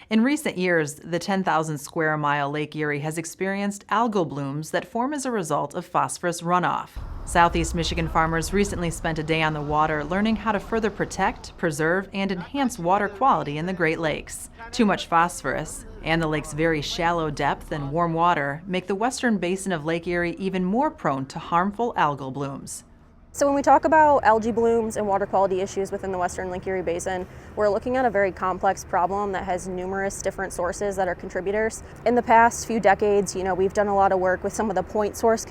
In recent years, the 10,000 square mile Lake Erie has experienced algal blooms that form as a result of phosphorus runoff. Southeast Michigan farmers recently spent a day on the water learning how to further protect, preserve, and enhance water quality in the Great Lakes. Too much phosphorus and the lake's very shallow depth and warm water make the western basin of Lake Erie even more prone to harmful algal blooms. So when we talk about algae blooms and water quality issues within the western Lake Erie Basin, we're looking at a very complex problem that has numerous different sources that are contributors. In the past few decades, we've done a lot of work with some of the point source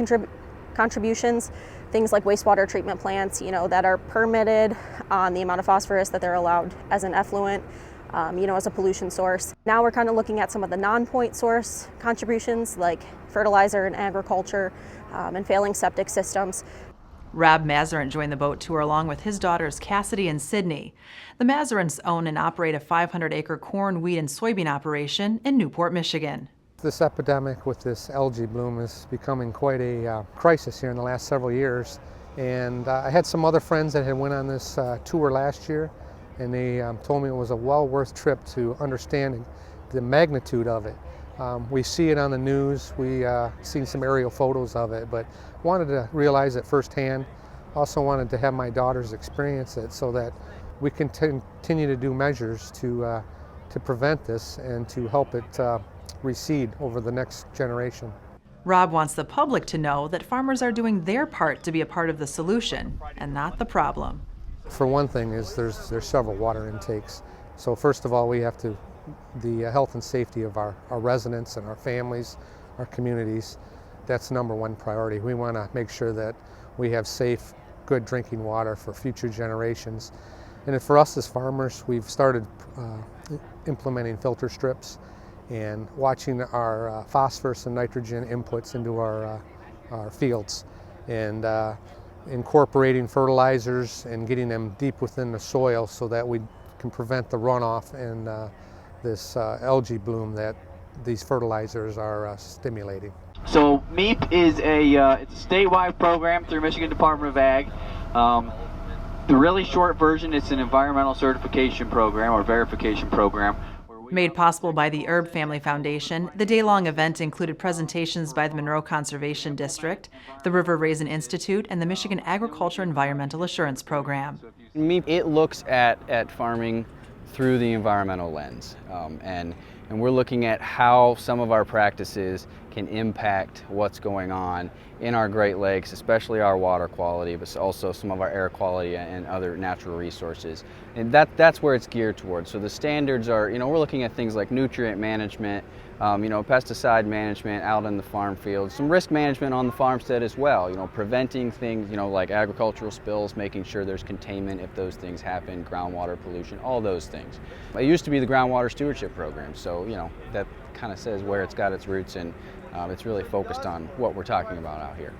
contributions, things like wastewater treatment plants, that are permitted on the amount of phosphorus that they're allowed as an effluent, as a pollution source. Now we're kind of looking at some of the non-point source contributions like fertilizer and agriculture and failing septic systems. Rob Masserant joined the boat tour along with his daughters Cassidy and Sydney. The Masserants own and operate a 500-acre corn, wheat, and soybean operation in Newport, Michigan. This epidemic with this algae bloom is becoming quite a crisis here in the last several years. And I had some other friends that had went on this tour last year, and they told me it was a well worth trip to understanding the magnitude of it. We see it on the news, we seen some aerial photos of it, but wanted to realize it firsthand. Also wanted to have my daughters experience it so that we can continue to do measures to prevent this and to help it recede over the next generation. Rob wants the public to know that farmers are doing their part to be a part of the solution and not the problem. For one thing is there's several water intakes. So first of all, we have to the health and safety of our residents and our families, our communities. That's number one priority. We want to make sure that we have safe, good drinking water for future generations. And for us as farmers, we've started implementing filter strips and watching our phosphorus and nitrogen inputs into our fields, and incorporating fertilizers and getting them deep within the soil so that we can prevent the runoff and this algae bloom that these fertilizers are stimulating. So MEEP is it's a statewide program through Michigan Department of Ag. The really short version, it's an environmental certification program or verification program. Made possible by the Herb Family Foundation, the day-long event included presentations by the Monroe Conservation District, the River Raisin Institute, and the Michigan Agriculture Environmental Assurance Program. MEEP, it looks at farming through the environmental lens, and we're looking at how some of our practices can impact what's going on in our Great Lakes, especially our water quality, but also some of our air quality and other natural resources. And that's where it's geared towards. So the standards are, we're looking at things like nutrient management, pesticide management out in the farm field, some risk management on the farmstead as well, preventing things, like agricultural spills, making sure there's containment if those things happen, groundwater pollution, all those things. It used to be the groundwater stewardship program, so, that kind of says where it's got its roots, and it's really focused on what we're talking about out here.